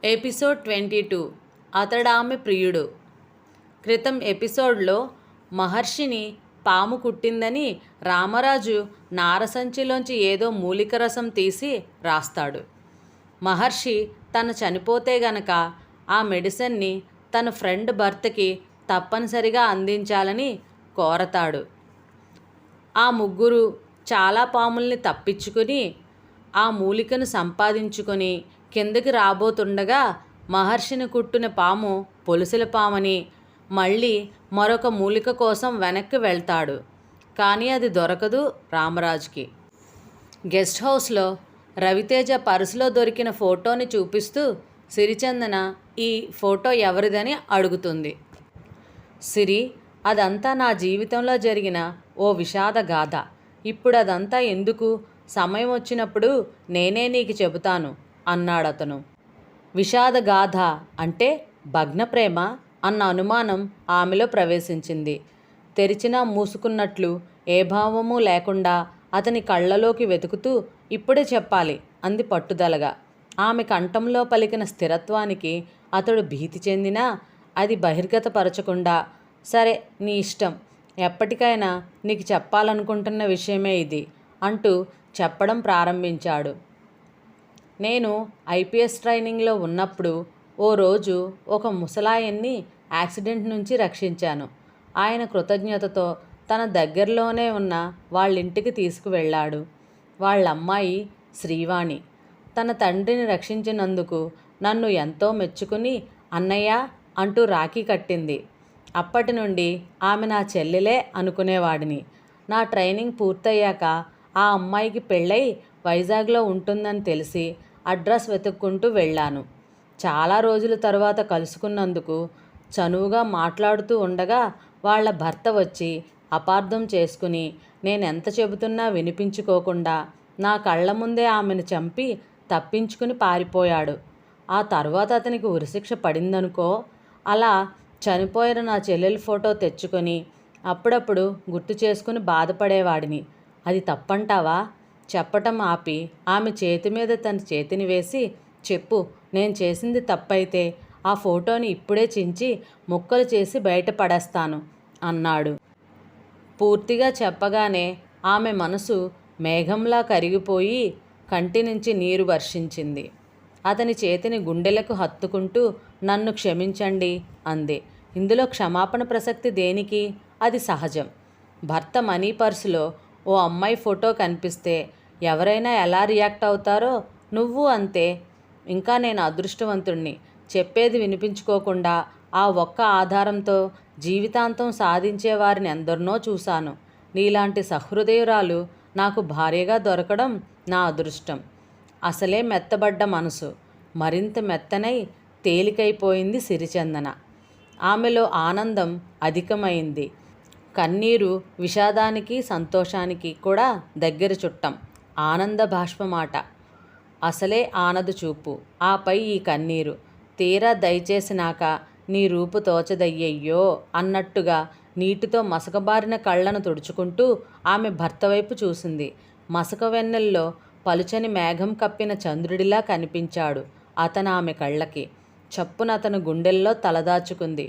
Episode 22 అతడామె ప్రియుడు. క్రితం ఎపిసోడ్లో మహర్షిని పాము కుట్టిందని రామరాజు నారసంచిలోంచి ఏదో మూలిక రసం తీసి రాస్తాడు. మహర్షి తను చనిపోతే గనక ఆ మెడిసిన్ని తన ఫ్రెండ్ భర్తకి తప్పనిసరిగా అందించాలని కోరతాడు. ఆ ముగ్గురు చాలా పాముల్ని తప్పించుకుని ఆ మూలికను సంపాదించుకొని కిందకి రాబోతుండగా మహర్షిని కుట్టిన పాము పొలుసుల పామని మళ్ళీ మరొక మూలిక కోసం వెనక్కి వెళ్తాడు. కానీ అది దొరకదు రామరాజుకి. గెస్ట్ హౌస్లో రవితేజ పర్సులో దొరికిన ఫోటోని చూపిస్తూ సిరిచందన ఈ ఫోటో ఎవరిదని అడుగుతుంది. సిరి, అదంతా నా జీవితంలో జరిగిన ఓ విషాద గాథ. ఇప్పుడు అదంతా ఎందుకు? సమయం వచ్చినప్పుడు నేనే నీకు చెబుతాను అన్నాడతను. విషాదగాథ అంటే భగ్న ప్రేమ అన్న అనుమానం ఆమెలో ప్రవేశించింది. తెరిచినా మూసుకున్నట్లు ఏ భావమూ లేకుండా అతని కళ్ళలోకి వెతుకుతూ ఇప్పుడే చెప్పాలి అంది పట్టుదలగా. ఆమె కంఠంలో పలికిన స్థిరత్వానికి అతడు భీతి చెందినా అది బహిర్గతపరచకుండా, సరే నీ ఇష్టం, ఎప్పటికైనా నీకు చెప్పాలనుకుంటున్న విషయమే ఇది అంటూ చెప్పడం ప్రారంభించాడు. నేను ఐపీఎస్ ట్రైనింగ్లో ఉన్నప్పుడు ఓ రోజు ఒక ముసలాయన్ని యాక్సిడెంట్ నుంచి రక్షించాను. ఆయన కృతజ్ఞతతో తన దగ్గరలోనే ఉన్న వాళ్ళింటికి తీసుకువెళ్ళాడు. వాళ్ళమ్మాయి శ్రీవాణి తన తండ్రిని రక్షించినందుకు నన్ను ఎంతో మెచ్చుకుని అన్నయ్య అంటూ రాఖీ కట్టింది. అప్పటి నుండి ఆమె నా చెల్లెలే అనుకునేవాడిని. నా ట్రైనింగ్ పూర్తయ్యాక ఆ అమ్మాయికి పెళ్ళై వైజాగ్లో ఉంటుందని తెలిసి అడ్రస్ వెతుక్కుంటూ వెళ్ళాను. చాలా రోజుల తర్వాత కలుసుకున్నందుకు చనువుగా మాట్లాడుతూ ఉండగా వాళ్ళ భర్త వచ్చి అపార్థం చేసుకుని నేనెంత చెబుతున్నా వినిపించుకోకుండా నా కళ్ళ ముందే ఆమెను చంపి తప్పించుకుని పారిపోయాడు. ఆ తర్వాత అతనికి ఉరిశిక్ష పడిందనుకో. అలా చనిపోయిన నా చెల్లెలి ఫోటో తెచ్చుకొని అప్పుడప్పుడు గుర్తు చేసుకుని బాధపడేవాడిని. అది తప్పంటావా? చెప్పటం ఆపి ఆమె చేతి మీద తన చేతిని వేసి, చెప్పు, నేను చేసింది తప్పైతే ఆ ఫోటోని ఇప్పుడే చించి ముక్కలు చేసి బయటపడేస్తాను అన్నాడు. పూర్తిగా చెప్పగానే ఆమె మనసు మేఘంలా కరిగిపోయి కంటి నుంచి నీరు వర్షించింది. అతని చేతిని గుండెలకు హత్తుకుంటూ నన్ను క్షమించండి అంది. ఇందులో క్షమాపణ ప్రసక్తి దేనికి? అది సహజం. భర్త మనీ పర్సులో ఓ అమ్మాయి ఫోటో కనిపిస్తే ఎవరైనా ఎలా రియాక్ట్ అవుతారో నువ్వు అంతే. ఇంకా నేను అదృష్టవంతుణ్ణి. చెప్పేది వినిపించుకోకుండా ఆ ఒక్క ఆధారంతో జీవితాంతం సాధించే వారిని ఎందరినో చూశాను. నీలాంటి సహృదయురాలు నాకు భార్యగా దొరకడం నా అదృష్టం. అసలే మెత్తబడ్డ మనసు మరింత మెత్తనై తేలికైపోయింది సిరిచందన. ఆమెలో ఆనందం అధికమైంది. కన్నీరు విషాదానికి సంతోషానికి కూడా దగ్గర చుట్టం. ఆనంద బాష్పమాట. అసలే ఆనదు చూపు, ఆపై ఈ కన్నీరు. తీరా దయచేసినాక నీ రూపు తోచదయ్యయ్యో అన్నట్టుగా నీటితో మసకబారిన కళ్ళను తుడుచుకుంటూ ఆమె భర్త వైపు చూసింది. మసక వెన్నెల్లో పలుచని మేఘం కప్పిన చంద్రుడిలా కనిపించాడు అతను ఆమె కళ్ళకి. చప్పున అతను గుండెల్లో తలదాచుకుంది.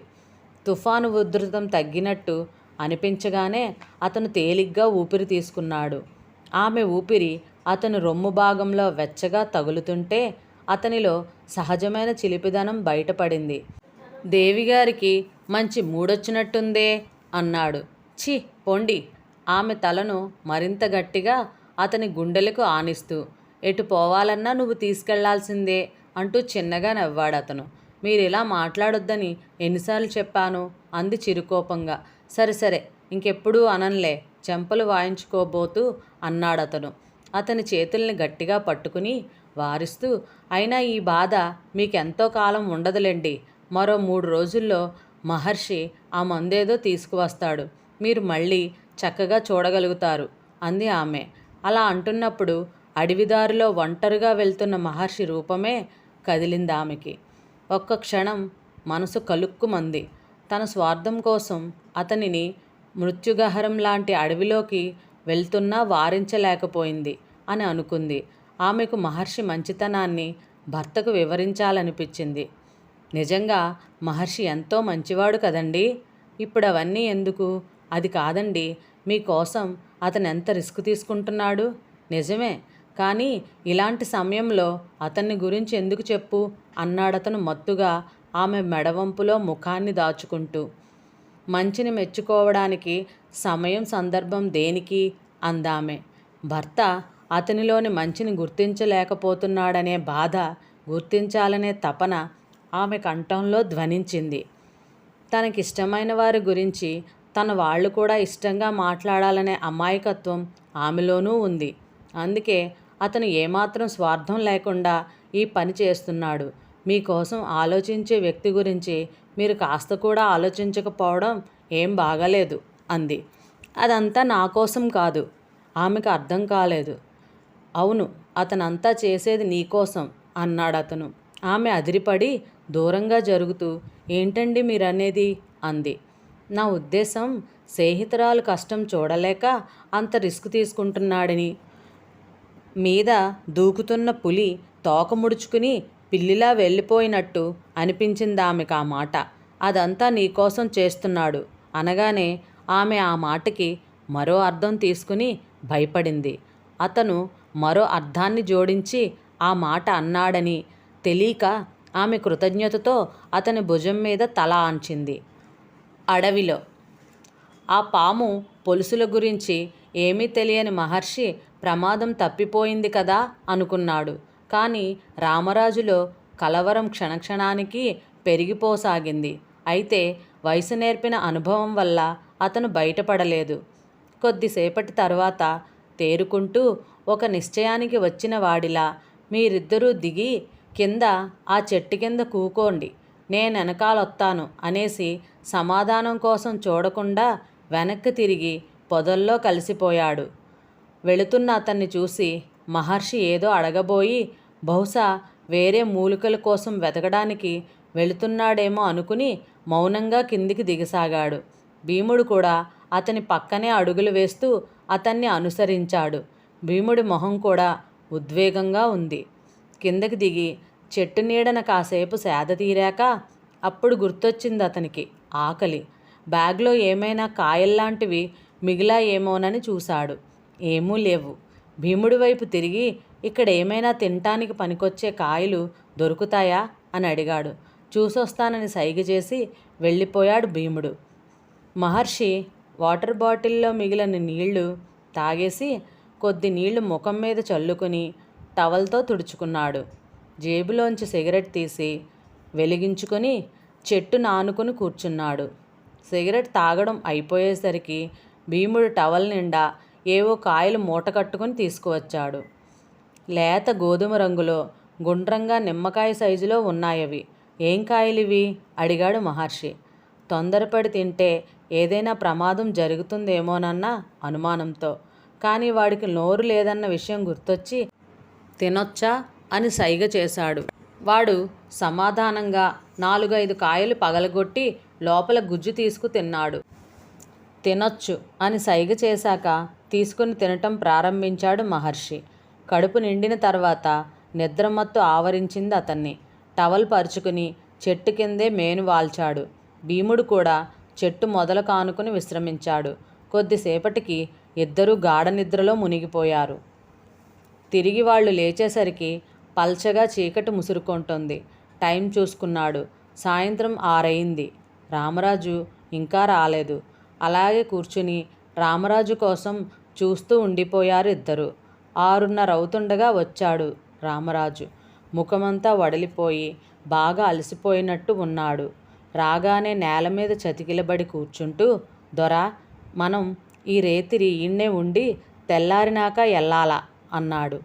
తుఫాను ఉధృతం తగ్గినట్టు అనిపించగానే అతను తేలిగ్గా ఊపిరి తీసుకున్నాడు. ఆమె ఊపిరి అతను రొమ్ము భాగంలో వెచ్చగా తగులుతుంటే అతనిలో సహజమైన చిలిపిదనం బయటపడింది. దేవిగారికి మంచి మూడొచ్చినట్టుందే అన్నాడు. ఛీ పొండి. ఆమె తలను మరింత గట్టిగా అతని గుండెలకు ఆనిస్తూ, ఎటు పోవాలన్నా నువ్వు తీసుకెళ్లాల్సిందే అంటూ చిన్నగా నవ్వాడతను. మీరిలా మాట్లాడొద్దని ఎన్నిసార్లు చెప్పాను అంది చిరుకోపంగా. సరే సరే, ఇంకెప్పుడూ అనంలే, చెంపలు వాయించుకోబోతూ అన్నాడతను. అతని చేతుల్ని గట్టిగా పట్టుకుని వారిస్తూ, అయినా ఈ బాధ మీకెంతో కాలం ఉండదులేండి. మరో 3 రోజుల్లో మహర్షి ఆ మందేదో తీసుకువస్తాడు. మీరు మళ్ళీ చక్కగా చూడగలుగుతారు అంది ఆమె. అలా అంటున్నప్పుడు అడవిదారిలో ఒంటరిగా వెళ్తున్న మహర్షి రూపమే కదిలింది ఆమెకి. ఒక్క క్షణం మనసు కలుక్కుమంది. తన స్వార్థం కోసం అతనిని మృత్యుగహరం లాంటి అడవిలోకి వెళ్తున్నా వారించలేకపోయింది అని అనుకుంది. ఆమెకు మహర్షి మంచితనాన్ని భర్తకు వివరించాలనిపించింది. నిజంగా మహర్షి ఎంతో మంచివాడు కదండి. ఇప్పుడు అవన్నీ ఎందుకు? అది కాదండి, మీకోసం అతను ఎంత రిస్క్ తీసుకుంటున్నాడు. నిజమే, కానీ ఇలాంటి సమయంలో అతన్ని గురించి ఎందుకు చెప్పు అన్నాడతను మత్తుగా ఆమె మెడవంపులో ముఖాన్ని దాచుకుంటూ. మంచిని మెచ్చుకోవడానికి సమయం సందర్భం దేనికి అందామె. భర్త అతనిలోని మంచిని గుర్తించలేకపోతున్నాడనే బాధ, గుర్తించాలనే తపన ఆమె కంఠంలో ధ్వనించింది. తనకిష్టమైన వారి గురించి తన వాళ్ళు కూడా ఇష్టంగా మాట్లాడాలనే అమాయకత్వం ఆమెలోనూ ఉంది. అందుకే అతను ఏమాత్రం స్వార్థం లేకుండా ఈ పని చేస్తున్నాడు. మీకోసం ఆలోచించే వ్యక్తి గురించి మీరు కాస్త కూడా ఆలోచించకపోవడం ఏం బాగాలేదు అంది. అదంతా నా కోసం కాదు. ఆమెకు అర్థం కాలేదు. అవును, అతనంతా చేసేది నీకోసం అన్నాడతను. ఆమె అదిరిపడి దూరంగా జరుగుతూ, ఏంటండి మీరనేది అంది. నా ఉద్దేశం, స్నేహితురాలు కష్టం చూడలేక అంత రిస్క్ తీసుకుంటున్నాడని. మీద దూకుతున్న పులి తోక ముడుచుకుని పిల్లిలా వెళ్ళిపోయినట్టు అనిపించింది ఆమెకు ఆ మాట. అదంతా నీకోసం చేస్తున్నాడు అనగానే ఆమె ఆ మాటకి మరో అర్థం తీసుకుని భయపడింది. అతను మరో అర్థాన్ని జోడించి ఆ మాట అన్నాడని తెలియక ఆమె కృతజ్ఞతతో అతని భుజం మీద తల ఆంచింది. అడవిలో ఆ పాము పొలుసుల గురించి ఏమీ తెలియని మహర్షి ప్రమాదం తప్పిపోయింది కదా అనుకున్నాడు. కానీ రామరాజులో కలవరం క్షణక్షణానికి పెరిగిపోసాగింది. అయితే వయసు నేర్పిన అనుభవం వల్ల అతను బయటపడలేదు. కొద్దిసేపటి తర్వాత తేరుకుంటూ ఒక నిశ్చయానికి వచ్చిన వాడిలా, మీరిద్దరూ దిగి కింద ఆ చెట్టు కింద కూకోండి, నేనెనకాలొత్తాను అనేసి సమాధానం కోసం చూడకుండా వెనక్కి తిరిగి పొదల్లో కలిసిపోయాడు. వెళుతున్న అతన్ని చూసి మహర్షి ఏదో అడగబోయి బహుశా వేరే మూలికల కోసం వెతకడానికి వెళుతున్నాడేమో అనుకుని మౌనంగా కిందికి దిగసాగాడు. భీముడు కూడా అతని పక్కనే అడుగులు వేస్తూ అతన్ని అనుసరించాడు. భీముడి మొహం కూడా ఉద్వేగంగా ఉంది. కిందకి దిగి చెట్టు నీడన కాసేపు సేద తీరాక అప్పుడు గుర్తొచ్చింది అతనికి ఆకలి. బ్యాగ్లో ఏమైనా కాయల్లాంటివి మిగిలాయేమోనని చూశాడు. ఏమూ లేవు. భీముడి వైపు తిరిగి, ఇక్కడ ఏమైనా తినటానికి పనికొచ్చే కాయలు దొరుకుతాయా అని అడిగాడు. చూసొస్తానని సైగ చేసి వెళ్ళిపోయాడు భీముడు. మహర్షి వాటర్ బాటిల్లో మిగిలిన నీళ్లు తాగేసి కొద్ది నీళ్లు ముఖం మీద చల్లుకుని టవల్తో తుడుచుకున్నాడు. జేబులోంచి సిగరెట్ తీసి వెలిగించుకొని చెట్టు నానుకుని కూర్చున్నాడు. సిగరెట్ తాగడం అయిపోయేసరికి భీముడు టవల్ నిండా ఏవో కాయలు మూట కట్టుకుని తీసుకువచ్చాడు. లేత గోధుమ రంగులో గుండ్రంగా నిమ్మకాయ సైజులో ఉన్నాయవి. ఏం కాయలివి అడిగాడు మహర్షి. తొందరపడి తింటే ఏదైనా ప్రమాదం జరుగుతుందేమోనన్న అనుమానంతో. కానీ వాడికి నోరు లేదన్న విషయం గుర్తొచ్చి తినొచ్చా అని సైగ చేశాడు. వాడు సమాధానంగా 4-5 కాయలు పగలగొట్టి లోపల గుజ్జు తీసుకు తిన్నాడు. తినొచ్చు అని సైగ చేశాక తీసుకుని తినటం ప్రారంభించాడు మహర్షి. కడుపు నిండిన తర్వాత నిద్రమత్తు ఆవరించింది అతన్ని. టవల్ పరుచుకుని చెట్టు కిందే మేను వాల్చాడు. భీముడు కూడా చెట్టు మొదలు కానుకుని విశ్రమించాడు. కొద్దిసేపటికి ఇద్దరూ గాఢ నిద్రలో మునిగిపోయారు. తిరిగి వాళ్ళు లేచేసరికి పల్చగా చీకటి ముసురుకుంటుంది. టైం చూసుకున్నాడు. సాయంత్రం 6 అయింది. రామరాజు ఇంకా రాలేదు. అలాగే కూర్చుని రామరాజు కోసం చూస్తూ ఉండిపోయారు ఇద్దరు. 6:30 అవుతుండగా వచ్చాడు రామరాజు. ముఖమంతా వడిలిపోయి బాగా అలసిపోయినట్టు ఉన్నాడు. రాగానే నేల మీద చతికిలబడి కూర్చుంటూ, దొరా, మనం ఈ రేతిరి ఈయన్నే ఉండి తెల్లారినాక ఎల్లాలా అన్నాడు.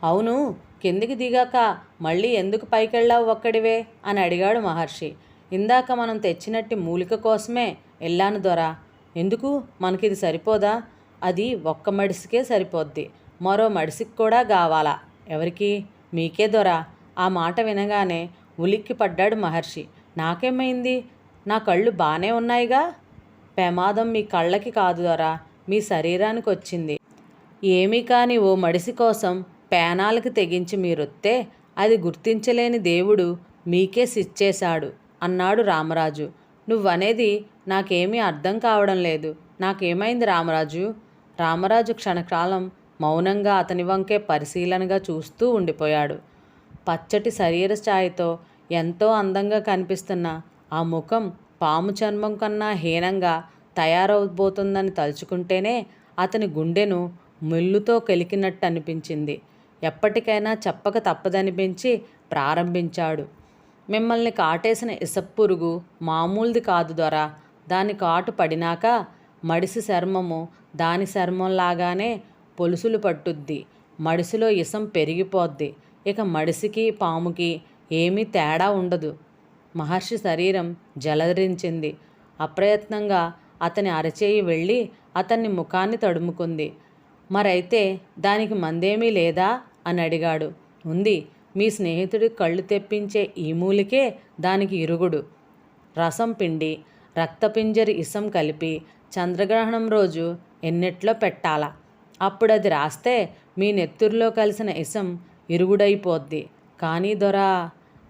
అవును, కిందికి దిగాక మళ్ళీ ఎందుకు పైకెళ్ళావు ఒక్కడివే అని అడిగాడు మహర్షి. ఇందాక మనం తెచ్చినట్టి మూలిక కోసమే వెళ్ళాను దొరా. ఎందుకు? మనకిది సరిపోదా? అది ఒక్క మడిసికే సరిపోద్ది. మరో మడిసికి కూడా కావాలా? ఎవరికి? మీకే దొరా. ఆ మాట వినగానే ఉలిక్కి పడ్డాడు మహర్షి. నాకేమైంది? నా కళ్ళు బాగానే ఉన్నాయిగా. ప్రమాదం మీ కళ్ళకి కాదు దొరా, మీ శరీరానికి వచ్చింది. ఏమీ కాని ఓ మడిసి కోసం పేనాలకి తెగించి మీరొత్తే అది గుర్తించలేని దేవుడు మీకే శిచ్చేశాడు అన్నాడు రామరాజు. నువ్వనేది నాకేమీ అర్థం కావడం లేదు. నాకేమైంది రామరాజు? రామరాజు క్షణకాలం మౌనంగా అతని వంకే పరిశీలనగా చూస్తూ ఉండిపోయాడు. పచ్చటి శరీర ఛాయతో ఎంతో అందంగా కనిపిస్తున్న ఆ ముఖం పాము చర్మం కన్నా హీనంగా తయారవబోతుందని తలుచుకుంటేనే అతని గుండెను ముళ్ళుతో కెలికినట్టు అనిపించింది. ఎప్పటికైనా చెప్పక తప్పదనిపించి ప్రారంభించాడు. మిమ్మల్ని కాటేసిన ఇసప్పురుగు మామూలుది కాదు దొరా. దాని కాటు పడినాక మడిసి చర్మము దాని చర్మంలాగానే పొలుసులు పట్టుద్ది. మడిసిలో ఇసం పెరిగిపోద్ది. ఇక మడిసికి పాముకి ఏమీ తేడా ఉండదు. మహర్షి శరీరం జలధరించింది. అప్రయత్నంగా అతని అరచేయి వెళ్ళి అతన్ని ముఖాన్ని తడుముకుంది. మరైతే దానికి మందేమీ లేదా అని అడిగాడు. ఉంది. మీ స్నేహితుడి కళ్ళు తెప్పించే ఈ మూలికే దానికి ఇరుగుడు. రసం పిండి రక్తపింజరి ఇసం కలిపి చంద్రగ్రహణం రోజు ఎన్నెట్లో పెట్టాలా. అప్పుడు అది రాస్తే మీ నెత్తురులో కలిసిన ఇసం ఇరుగుడైపోద్ది. కానీ దొరా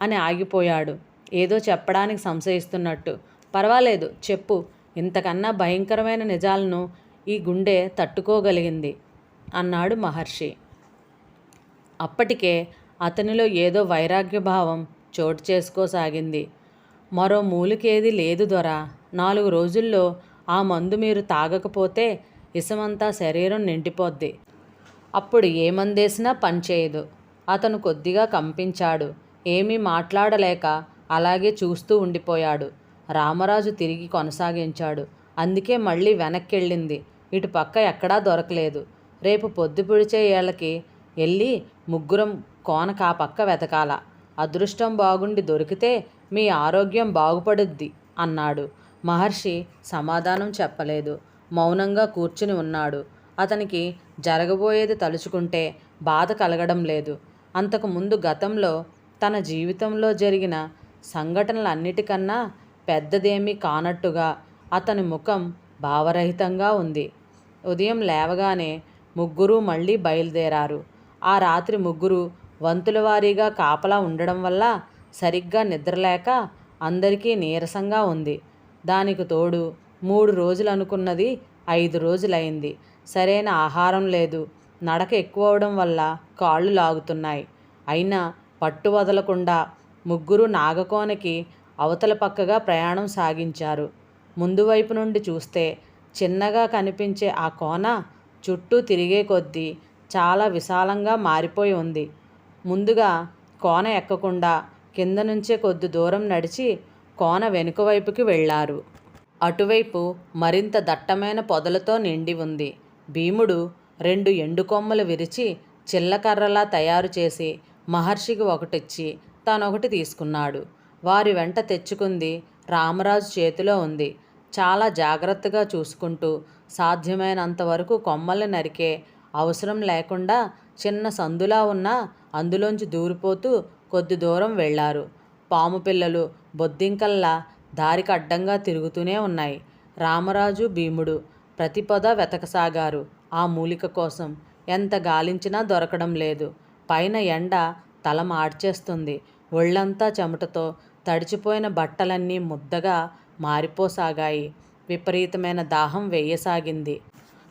అని ఆగిపోయాడు, ఏదో చెప్పడానికి సంశయిస్తున్నట్టు. పర్వాలేదు చెప్పు. ఇంతకన్నా భయంకరమైన నిజాలను ఈ గుండె తట్టుకోగలిగింది అన్నాడు మహర్షి. అప్పటికే అతనిలో ఏదో వైరాగ్యభావం చోటు చేసుకోసాగింది. మరో మూలికేది లేదు దొరా. 4 రోజుల్లో ఆ మందు మీరు తాగకపోతే ఇసమంతా శరీరం నిండిపోద్ది. అప్పుడు ఏ మందేసినా పనిచేయదు. అతను కొద్దిగా కంపించాడు. ఏమీ మాట్లాడలేక అలాగే చూస్తూ ఉండిపోయాడు. రామరాజు తిరిగి కొనసాగించాడు. అందుకే మళ్ళీ వెనక్కెళ్ళింది. ఇటు పక్క ఎక్కడా దొరకలేదు. రేపు పొద్దు పొడిచే ఏళ్ళకి వెళ్ళి ముగ్గురం కోనకా పక్క వెతకాల. అదృష్టం బాగుండి దొరికితే మీ ఆరోగ్యం బాగుపడుద్ది అన్నాడు. మహర్షి సమాధానం చెప్పలేదు. మౌనంగా కూర్చుని ఉన్నాడు. అతనికి జరగబోయేది తలుచుకుంటే బాధ కలగడం లేదు. అంతకుముందు గతంలో తన జీవితంలో జరిగిన సంఘటనలన్నిటికన్నా పెద్దదేమీ కానట్టుగా అతని ముఖం భావరహితంగా ఉంది. ఉదయం లేవగానే ముగ్గురు మళ్ళీ బయలుదేరారు. ఆ రాత్రి ముగ్గురు వంతుల వారీగా కాపలా ఉండడం వల్ల సరిగ్గా నిద్రలేక అందరికీ నీరసంగా ఉంది. దానికి తోడు 3 రోజులు అనుకున్నది 5 రోజులైంది. సరైన ఆహారం లేదు. నడక ఎక్కువ అవడం వల్ల కాళ్ళు లాగుతున్నాయి. అయినా పట్టు వదలకుండా ముగ్గురు నాగకోనకి అవతల పక్కగా ప్రయాణం సాగించారు. ముందు వైపు నుండి చూస్తే చిన్నగా కనిపించే ఆ కోన చుట్టూ తిరిగే కొద్దీ చాలా విశాలంగా మారిపోయి ఉంది. ముందుగా కోన ఎక్కకుండా కింద నుంచే కొద్ది దూరం నడిచి కోన వెనుక వైపుకి వెళ్ళారు. అటువైపు మరింత దట్టమైన పొదలతో నిండి ఉంది. భీముడు 2 ఎండు కొమ్మలు విరిచి చిల్లకర్రలా తయారు చేసి మహర్షికి ఒకటిచ్చి తానొకటి తీసుకున్నాడు. వారి వెంట తెచ్చుకుంది రామరాజు చేతిలో ఉంది. చాలా జాగ్రత్తగా చూసుకుంటూ సాధ్యమైనంత వరకు కొమ్మల్ని నరికే అవసరం లేకుండా చిన్న సందులా ఉన్నా అందులోంచి దూరిపోతూ కొద్ది దూరం వెళ్ళారు. పాము పిల్లలు బొద్దింకల్లా దారికి అడ్డంగా తిరుగుతూనే ఉన్నాయి. రామరాజు భీముడు ప్రతి పొద వెతకసాగారు. ఆ మూలిక కోసం ఎంత గాలించినా దొరకడం లేదు. పైన ఎండ తల మార్చేస్తుంది. ఒళ్ళంతా చెమటతో తడిచిపోయిన బట్టలన్నీ ముద్దగా మారిపోసాగాయి. విపరీతమైన దాహం వేయసాగింది.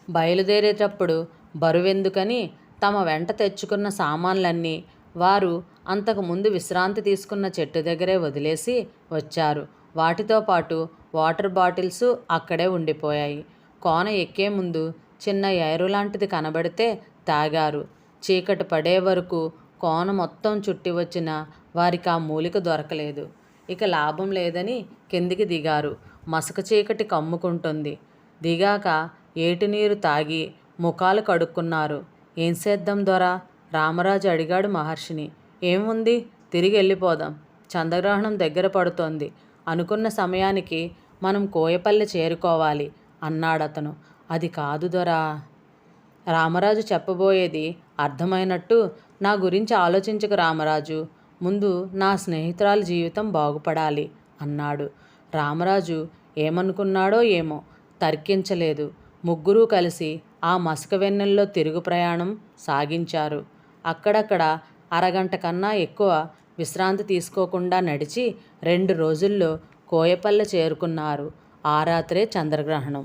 బయలుదేరేటప్పుడు బరువెందుకని తమ వెంట తెచ్చుకున్న సామాన్లన్నీ వారు అంతకుముందు విశ్రాంతి తీసుకున్న చెట్టు దగ్గరే వదిలేసి వచ్చారు. వాటితో పాటు వాటర్ బాటిల్స్ అక్కడే ఉండిపోయాయి. కోన ఎక్కే ముందు చిన్న ఏరు లాంటిది కనబడితే తాగారు. చీకటి పడే వరకు కోన మొత్తం చుట్టి వచ్చిన వారికి ఆ మూలిక దొరకలేదు. ఇక లాభం లేదని కిందికి దిగారు. మసక చీకటి కమ్ముకుంటుంది. దిగాక ఏటినీరు తాగి ముఖాలు కడుక్కున్నారు. ఏం చేద్దాం దొరా? రామరాజు అడిగాడు మహర్షిని. ఏముంది, తిరిగి వెళ్ళిపోదాం. చంద్రగ్రహణం దగ్గర పడుతోంది. అనుకున్న సమయానికి మనం కోయపల్లి చేరుకోవాలి అన్నాడతను. అది కాదు దొరా. రామరాజు చెప్పబోయేది అర్థమైనట్టు, నా గురించి ఆలోచించకు రామరాజు. ముందు నా స్నేహితురాలి జీవితం బాగుపడాలి అన్నాడు. రామరాజు ఏమనుకున్నాడో ఏమో తర్కించలేదు. ముగ్గురూ కలిసి ఆ మసక వెన్నెల్లో తిరుగు ప్రయాణం సాగించారు. అక్కడక్కడ అరగంట కన్నా ఎక్కువ విశ్రాంతి తీసుకోకుండా నడిచి 2 రోజుల్లో కోయపల్లె చేరుకున్నారు. ఆ రాత్రే చంద్రగ్రహణం.